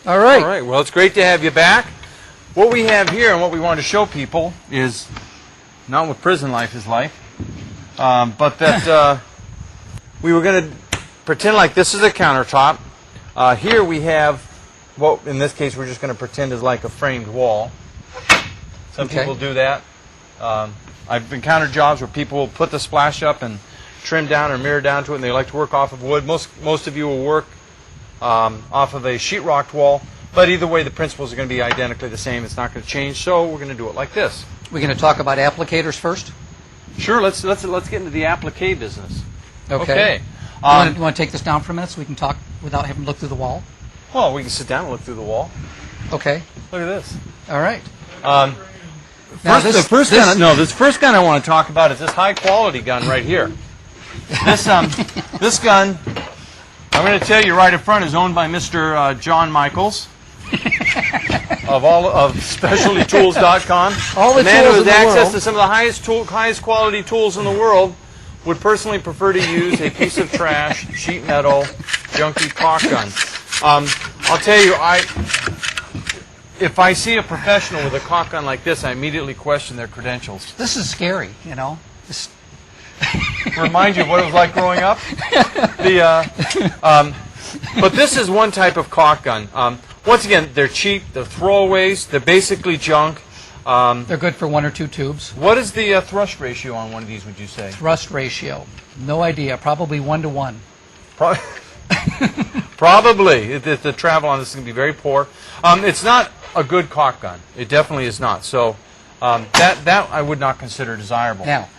All right. All right. Well, it's great to have you back. What we have here and what we want to show people is not what prison life is like, but that we were going to pretend like this is a countertop. Here we have what, in this case, we're just going to pretend is like a framed wall. Some people do that. I've encountered jobs where people will put the splash up and trim down or mirror down to it, and they like to work off of wood. Most of you will work off of a sheetrocked wall, but either way, the principles are going to be identically the same. It's not going to change, so we're going to do it like this. We're going to talk about applicators first. Sure. Let's get into the applique business. Okay. You want to take this down for a minute so we can talk without having to look through the wall? Well, we can sit down and look through the wall. Okay. Look at this. All right. This first gun I want to talk about is this high quality gun right here. This gun, I'm going to tell you right up front, is owned by Mr. John Michaels of SpecialtyTools.com. All the man tools who in has the access world. to some of the highest quality tools in the world would personally prefer to use a piece of trash, sheet metal, junky caulk gun. I'll tell you, if I see a professional with a caulk gun like this, I immediately question their credentials. This is scary, you know. Remind you of what it was like growing up? But this is one type of caulk gun. Once again, they're cheap, they're throwaways, they're basically junk. They're good for 1 or 2 tubes. What is the thrust ratio on one of these, would you say? Thrust ratio, no idea. Probably 1 to 1. Probably. The travel on this is going to be very poor. It's not a good caulk gun. It definitely is not. So that I would not consider desirable. Now,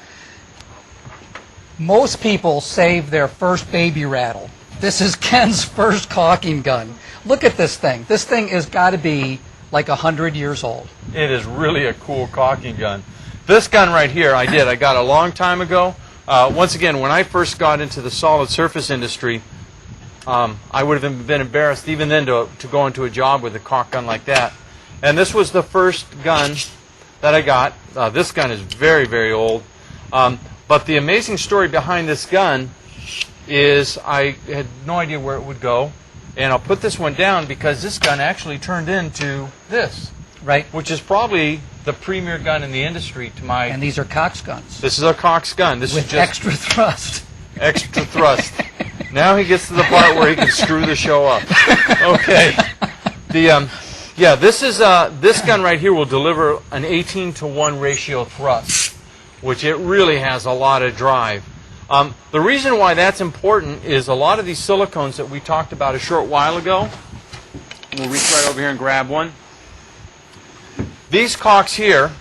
most people save their first baby rattle. This is Ken's first caulking gun. Look at this thing. This thing has got to be like 100 years old. It is really a cool caulking gun. This gun right here, I got a long time ago. Once again, when I first got into the solid surface industry, I would have been embarrassed even then to go into a job with a caulk gun like that. And this was the first gun that I got. This gun is very, very old. But the amazing story behind this gun is I had no idea where it would go. And I'll put this one down because this gun actually turned into this. Right. Which is probably the premier gun in the industry to my... And these are Cox guns. This is a Cox gun. This with is just extra thrust. Extra thrust. Now he gets to the part where he can screw the show up. Okay. This gun right here will deliver an 18-to-1 ratio thrust, which it really has a lot of drive. The reason why that's important is a lot of these silicones that we talked about a short while ago. We'll reach right over here and grab one. These caulks here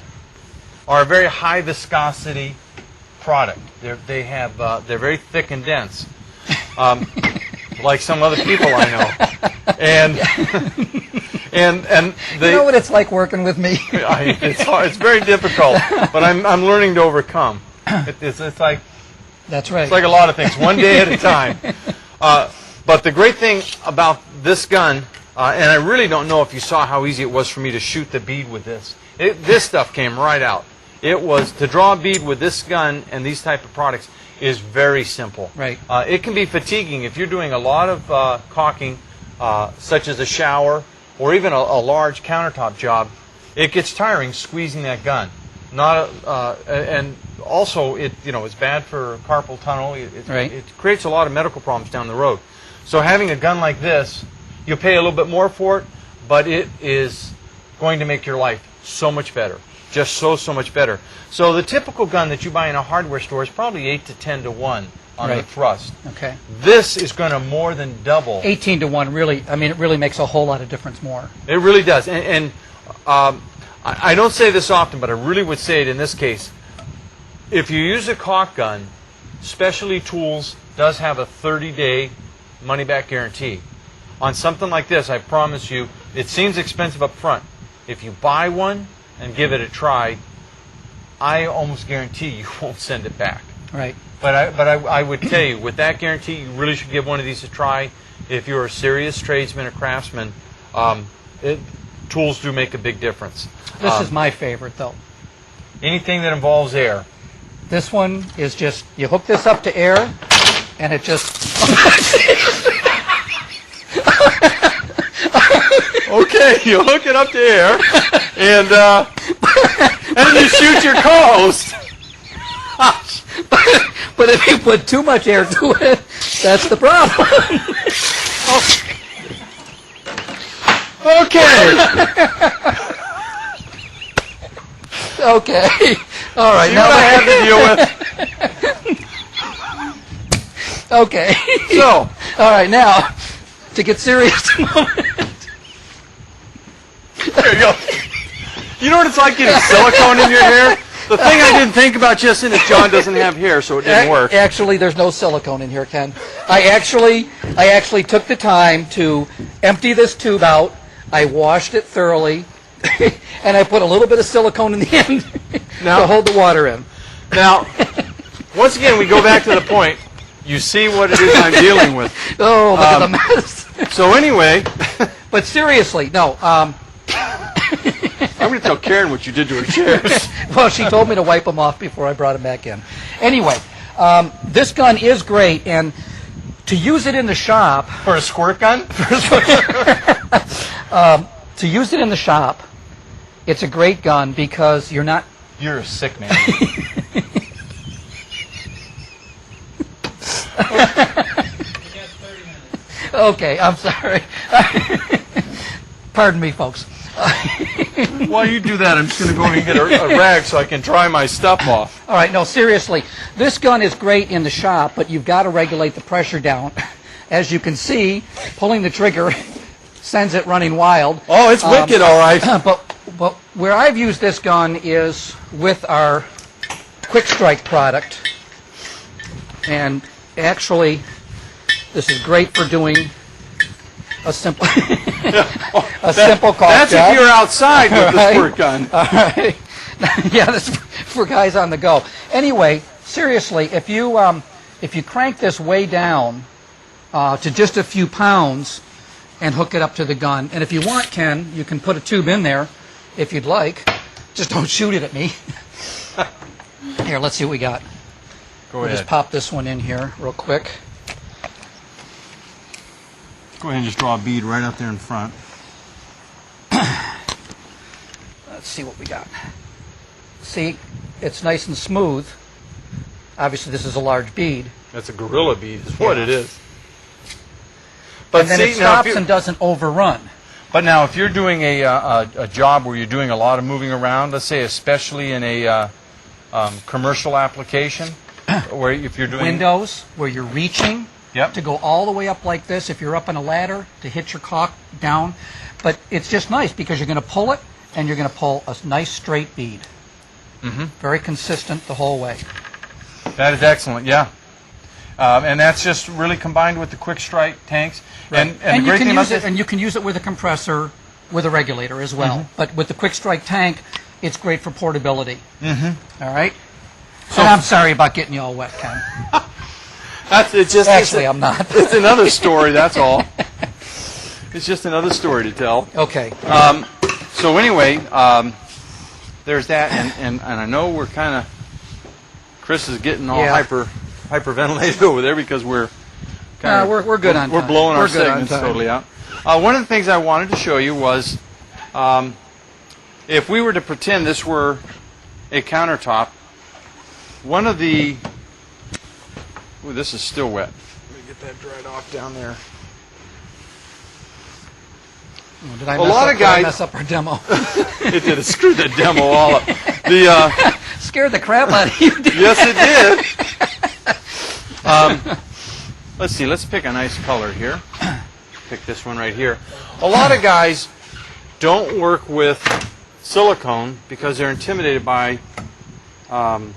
are a very high viscosity product. They're very thick and dense, like some other people I know. And you know what it's like working with me. It's hard. It's very difficult, but I'm learning to overcome. It's like that's right. It's like a lot of things, one day at a time. But the great thing about this gun, and I really don't know if you saw how easy it was for me to shoot the bead with this. This stuff came right out. It was to draw a bead with this gun and these type of products is very simple. Right. It can be fatiguing if you're doing a lot of caulking, such as a shower or even a large countertop job. It gets tiring squeezing that gun. And also it's bad for carpal tunnel. It creates a lot of medical problems down the road. So having a gun like this, you'll pay a little bit more for it, but it is going to make your life so much better. Just so much better. So the typical gun that you buy in a hardware store is probably 8 to 10 to 1 on the thrust. Okay. This is going to more than double. 18 to 1 really, it really makes a whole lot of difference more. It really does. And I don't say this often, but I really would say it in this case. If you use a caulk gun, Specialty Tools does have a 30-day money-back guarantee. On something like this, I promise you, it seems expensive up front. If you buy one and give it a try, I almost guarantee you won't send it back. Right. But I would tell you, with that guarantee, you really should give one of these a try. If you're a serious tradesman or craftsman, tools do make a big difference. This is my favorite, though. Anything that involves air. This one is just, you hook this up to air, and it just... Okay, you hook it up to air, and then you shoot your co-host. But if you put too much air to it, that's the problem. Okay. Okay. All right. See Now what I have to deal with? Okay. So, all right. Now, to get serious a moment. there you go. You know what it's like getting silicone in your hair? The thing I didn't think about just in is John doesn't have hair, so it didn't work. Actually, there's no silicone in here, Ken. I actually took the time to empty this tube out. I washed it thoroughly, and I put a little bit of silicone in the end to hold the water in. Now, once again, we go back to the point. You see what it is I'm dealing with. Oh, look at the mess. So anyway, But seriously, no. I'm going to tell Karen what you did to her chairs. Well, she told me to wipe them off before I brought them back in. Anyway, this gun is great, and to use it in the shop... For a squirt gun? To use it in the shop, it's a great gun because you're not... You're a sick man. Okay, I'm sorry. Pardon me, folks. While you do that, I'm just going to go and get a rag so I can dry my stuff off. All right, no, seriously. This gun is great in the shop, but you've got to regulate the pressure down. As you can see, pulling the trigger sends it running wild. Oh, it's wicked, all right. But where I've used this gun is with our Quick Strike product. And actually, this is great for doing a simple simple cough That's job. if you're outside with the Right. squirt gun. All right. Yeah, this is for guys on the go. Anyway, seriously, if you crank this way down to just a few pounds and hook it up to the gun, and if you want, Ken, you can put a tube in there if you'd like. Just don't shoot it at me. Here, let's see what we got. Go We'll ahead. just pop this one in here real quick. Go ahead and just draw a bead right up there in front. Let's see what we got. See, it's nice and smooth. Obviously, this is a large bead. That's a gorilla bead, is what it is. But And then see, it now, stops and doesn't overrun. but now, if you're doing a job where you're doing a lot of moving around, let's say especially in a commercial application, where if you're doing Windows, where you're reaching Yep. to go all the way up like this, if you're up on a ladder, to hit your caulk down. But it's just nice because you're going to pull it, and you're going to pull a nice straight bead. Very consistent the whole way. That is excellent, yeah. And that's just really combined with the Quick Strike tanks. And the you great can thing about use it, this, and you can use it with a compressor, with a regulator as well. But with the Quick Strike tank, it's great for portability. All right. So I'm sorry about getting you all wet, Ken. Actually, I'm not. It's another story, that's all. It's just another story to tell. Okay. So anyway, there's that, and I know we're kind of, Chris is getting all hyperventilated over there because we're kind of we're good on we're time. blowing We're our good on segments time. totally out. One of the things I wanted to show you was if we were to pretend this were a countertop, one of the ooh, this is still wet. Let me get that dried off down there. Oh, did I A lot of guys mess up our demo? It did. It screwed the demo all up. The Scared the crap out of you. yes, it did. Let's see. Let's pick a nice color here. Pick this one right here. A lot of guys don't work with silicone because they're intimidated by the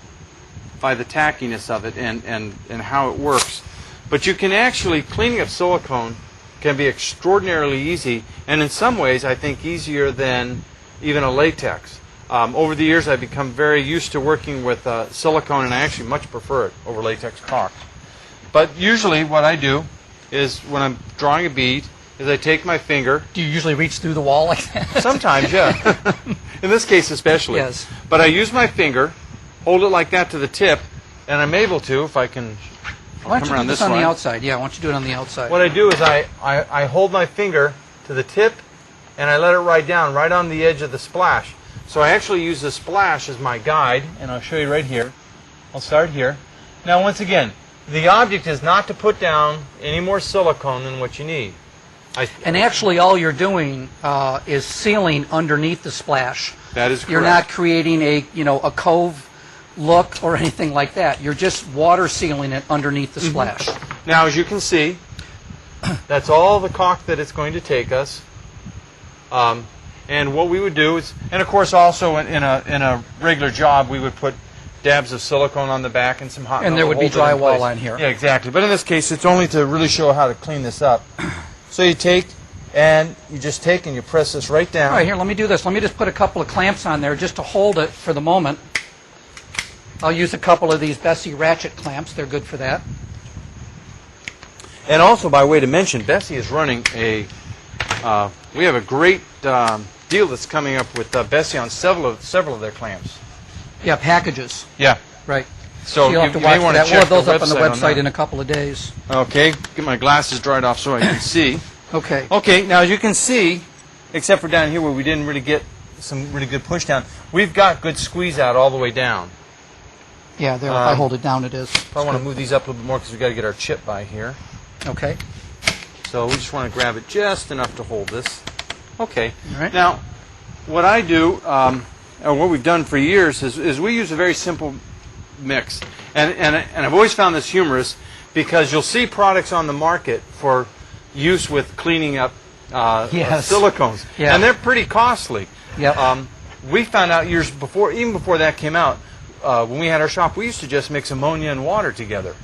tackiness of it and how it works. But you can actually, cleaning up silicone can be extraordinarily easy, and in some ways I think easier than even a latex. Over the years I've become very used to working with silicone, and I actually much prefer it over latex caulk. But usually what I do is when I'm drawing a bead is I take my finger. Do you usually reach through the wall like that? Sometimes, yeah. In this case especially. Yes. But I use my finger, hold it like that to the tip, and I'm able to, if I can, Why don't come you around do this this on way. the outside? Yeah, why don't you do it on the outside? What I do is I hold my finger to the tip and I let it ride down right on the edge of the splash. So I actually use the splash as my guide, and I'll show you right here. I'll start here. Now once again, the object is not to put down any more silicone than what you need. And actually all you're doing is sealing underneath the splash. That is correct. You're not creating a cove look or anything like that. You're just water sealing it underneath the splash. Now as you can see, that's all the caulk that it's going to take us. And what we would do is, and of course also in a regular job we would put dabs of silicone on the back and some hot. And there would be drywall on here. Yeah, exactly. But in this case, it's only to really show how to clean this up. So you take and you just take and you press this right down. All right, here, let me do this. Let me just put a couple of clamps on there just to hold it for the moment. I'll use a couple of these Bessie ratchet clamps. They're good for that. And also, by way to mention, Bessie is running a. We have a great deal that's coming up with Bessie on several of their clamps. Yeah, packages. Yeah. Right. So you'll have to watch for that. We'll have those up on the website in a couple of days. Okay. Get my glasses dried off so I can see. Okay. Okay. Now, as you can see, except for down here where we didn't really get some really good push down, we've got good squeeze out all the way down. Yeah, there. If I hold it down, it is. I want to move these up a little bit more because we've got to get our chip by here. Okay. So we just want to grab it just enough to hold this. Okay. All right. Now, what I do, or what we've done for years, is we use a very simple mix. And I've always found this humorous because you'll see products on the market for use with cleaning up silicones. Yeah. And they're pretty costly. Yep. We found out years before, even before that came out, when we had our shop, we used to just mix ammonia and water together.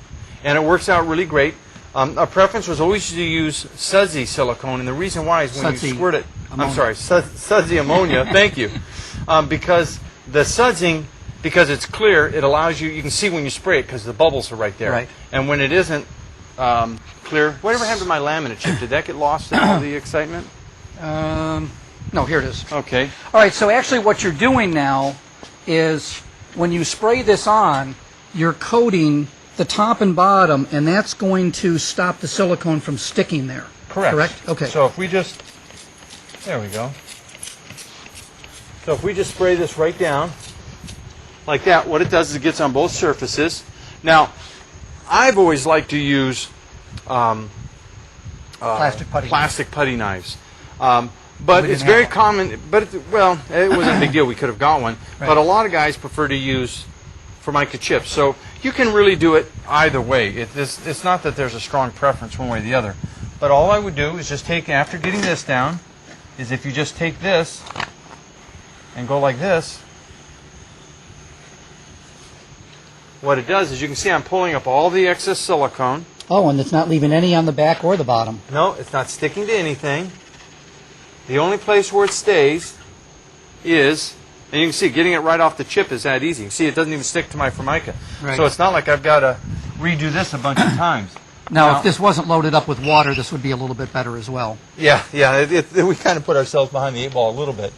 And it works out really great. Our preference was always to use sudsy silicone, and the reason why is when you squirt it. Ammonia. I'm sorry, sudsy ammonia. Thank you. Because the sudsing, because it's clear, it allows you can see when you spray it because the bubbles are right there. Right. And when it isn't clear, whatever happened to my laminate chip? Did that get lost in all the excitement? No, here it is. Okay. All right, so actually what you're doing now is when you spray this on, you're coating the top and bottom, and that's going to stop the silicone from sticking there. Correct. Correct? Okay. So if we just, there we go. So if we just spray this right down, like that, what it does is it gets on both surfaces. Now, I've always liked to use Plastic putty knives. But it's very common, but it wasn't a big deal. We could have got one. Right. But a lot of guys prefer to use Formica chips. So you can really do it either way. It's not that there's a strong preference one way or the other. But all I would do is just take, after getting this down, is if you just take this and go like this, what it does is you can see I'm pulling up all the excess silicone. Oh, and it's not leaving any on the back or the bottom. No, it's not sticking to anything. The only place where it stays is, and you can see getting it right off the chip is that easy. You can see it doesn't even stick to my Formica. Right. So it's not like I've got to redo this a bunch of times. Now, if this wasn't loaded up with water, this would be a little bit better as well. Yeah, we kind of put ourselves behind the 8-ball a little bit.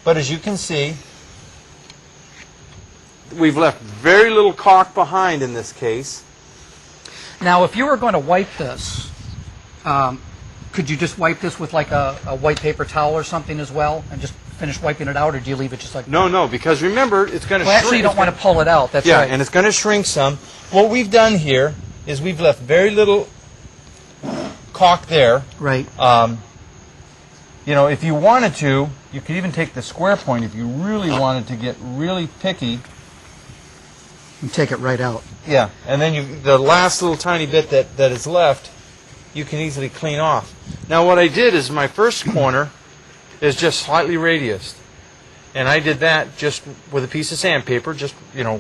But as you can see, we've left very little caulk behind in this case. Now, if you were going to wipe this, could you just wipe this with like a white paper towel or something as well and just finish wiping it out, or do you leave it just like that? No, because remember, it's going to shrink. Actually, you don't want to pull it out. That's right. Yeah, and it's going to shrink some. What we've done here is we've left very little caulk there. Right. If you wanted to, you could even take the square point if you really wanted to get really picky. And take it right out. Yeah, and then the last little tiny bit that is left, you can easily clean off. Now what I did is my first corner is just slightly radiused. And I did that just with a piece of sandpaper, just,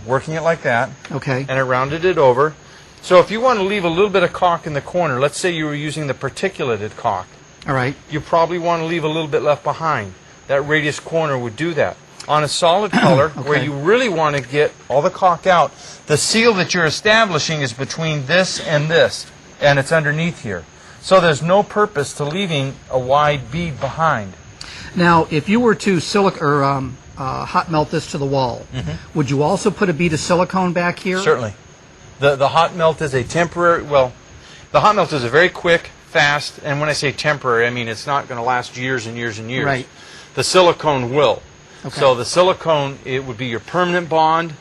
working it like that. Okay. And I rounded it over. So if you want to leave a little bit of caulk in the corner, let's say you were using the particulated caulk. All right. You probably want to leave a little bit left behind. That radius corner would do that. On a solid color, Okay. where you really want to get all the caulk out, the seal that you're establishing is between this, and it's underneath here. So there's no purpose to leaving a wide bead behind. Now, if you were to hot melt this to the wall, would you also put a bead of silicone back here? Certainly. The hot melt is a temporary, the hot melt is a very quick, fast, and when I say temporary, I mean it's not going to last years and years and years. Right. The silicone will. Okay. So the silicone, it would be your permanent bond,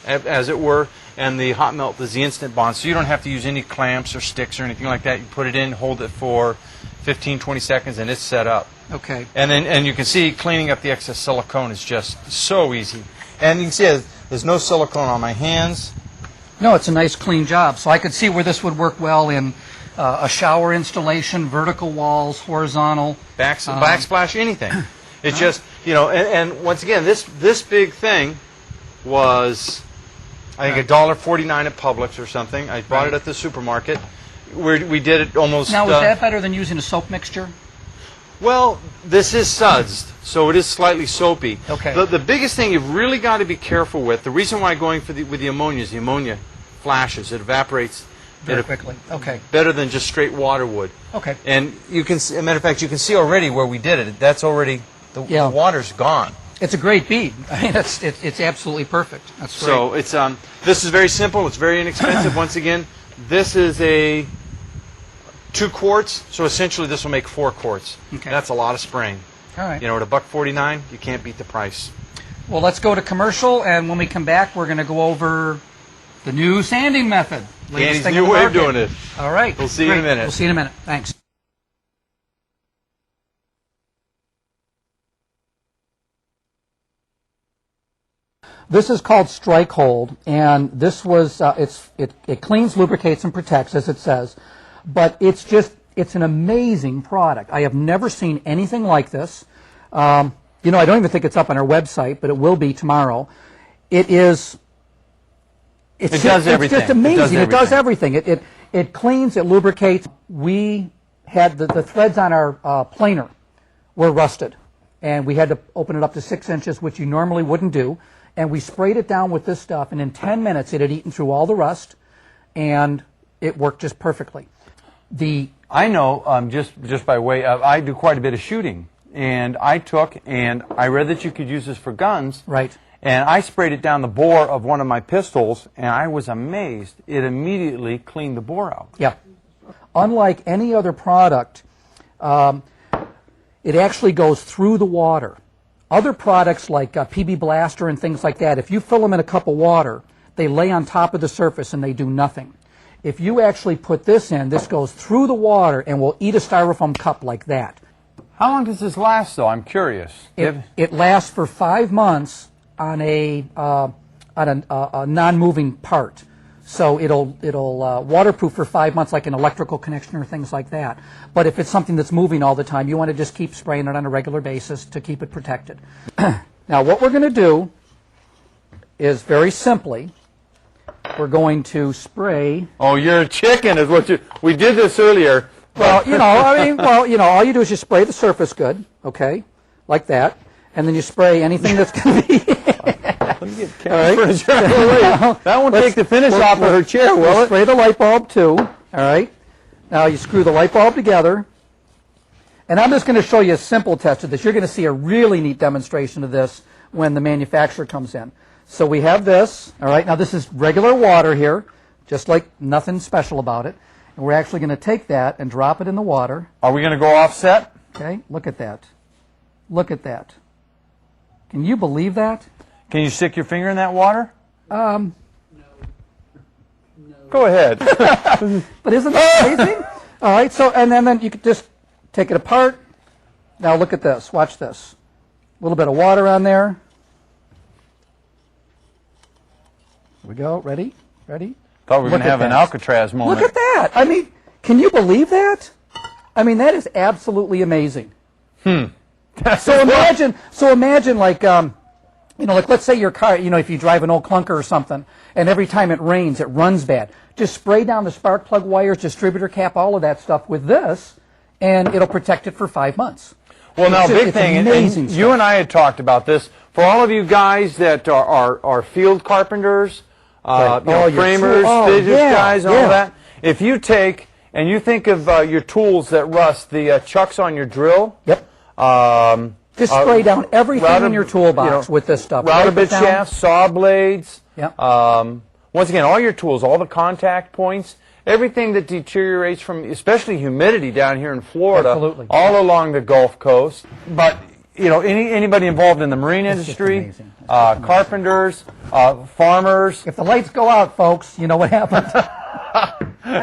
as it were, and the hot melt is the instant bond. So you don't have to use any clamps or sticks or anything like that. You put it in, hold it for 15, 20 seconds, and it's set up. Okay. And you can see cleaning up the excess silicone is just so easy. And you can see there's no silicone on my hands. No, it's a nice clean job. So I could see where this would work well in a shower installation, vertical walls, horizontal. Backsplash, anything. It's just, you know, and once again, this big thing was, I think, $1.49 at Publix or something. I bought it at the supermarket. We did it almost... Now, is that better than using a soap mixture? Well, this is sudsed, so it is slightly soapy. Okay. The biggest thing you've really got to be careful with, the reason why going with the ammonia is the ammonia flashes. It evaporates very quickly. Okay. Better than just straight water would. Okay. And you can, as a matter of fact, you can see already where we did it. That's already, the water's gone. It's a great bead. I mean, it's absolutely perfect. That's great. So it's this is very simple. It's very inexpensive. Once again, this is a 2 quarts. So essentially, this will make 4 quarts. Okay. That's a lot of spraying. All right. You know, at $1.49, you can't beat the price. Well, let's go to commercial, and when we come back, we're going to go over the new sanding method. Andy's new way of doing it. All right. We'll see you in a minute. We'll see you in a minute. Thanks. This is called Strike Hold, and this was it cleans, lubricates, and protects, as it says. But it's an amazing product. I have never seen anything like this. You know, I don't even think it's up on our website, but it will be tomorrow. It does everything. It's just amazing. It does everything. It cleans, it lubricates. We had the threads on our planer were rusted, and we had to open it up to 6 inches, which you normally wouldn't do. And we sprayed it down with this stuff, and in 10 minutes it had eaten through all the rust, and it worked just perfectly. I know, just by way of, I do quite a bit of shooting, and I read that you could use this for guns. Right. And I sprayed it down the bore of one of my pistols, and I was amazed. It immediately cleaned the bore out. Yeah. Unlike any other product, it actually goes through the water. Other products like PB Blaster and things like that, if you fill them in a cup of water, they lay on top of the surface and they do nothing. If you actually put this in, this goes through the water and will eat a styrofoam cup like that. How long does this last, though? I'm curious. It lasts for 5 months on a non-moving part. So it'll waterproof for 5 months, like an electrical connection or things like that. But if it's something that's moving all the time, you want to just keep spraying it on a regular basis to keep it protected. Now, what we're going to do is very simply, we're going to spray. Oh, you're a chicken, is what you. We did this earlier. Well, all you do is you spray the surface good, okay, like that, and then you spray anything that's going to be. Let me get furniture out of the way. That won't take the finish off of her chair, will we'll it? Spray the light bulb too. All right. Now you screw the light bulb together, and I'm just going to show you a simple test of this. You're going to see a really neat demonstration of this when the manufacturer comes in. So we have this. All right. Now this is regular water here, just like nothing special about it. And we're actually going to take that and drop it in the water. Are we going to go offset? Okay. Look at that. Look at that. Can you believe that? Can you stick your finger in that water? No. Go ahead. But isn't that amazing? All right, so, and then you could just take it apart. Now look at this. Watch this. A little bit of water on there. Here we go. Ready? Ready? Thought we were going to have an Alcatraz moment. Look at that. I mean, can you believe that? I mean, that is absolutely amazing. So imagine like, like let's say your car, if you drive an old clunker or something, and every time it rains, it runs bad. Just spray down the spark plug wires, distributor cap, all of that stuff with this, and it'll protect it for 5 months. Well, now, big thing, and you and I had talked about this. For all of you guys that are field carpenters, framers, guys, and all that, if you take and you think of your tools that rust, the chucks on your drill. Yep. Just spray down everything in your toolbox with this stuff. Router bit shafts, saw blades. Yep. Once again, all your tools, all the contact points, everything that deteriorates from, especially humidity down here in Florida, Absolutely. all along the Gulf Coast. But you know, anybody involved in the marine industry, amazing. Amazing. carpenters, farmers. If the lights go out, folks, you know what happens.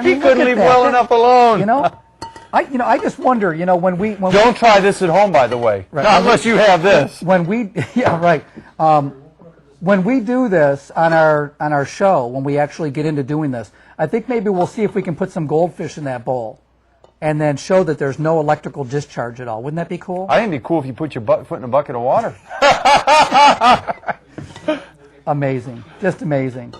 He couldn't leave well enough alone. You know, I just wonder. You know, when we Don't try this at home, by the way. Right. Not unless you have this. when we yeah right. When we do this on our show, when we actually get into doing this, I think maybe we'll see if we can put some goldfish in that bowl, and then show that there's no electrical discharge at all. Wouldn't that be cool? I think it'd be cool if you put your foot in a bucket of water. Amazing, just amazing.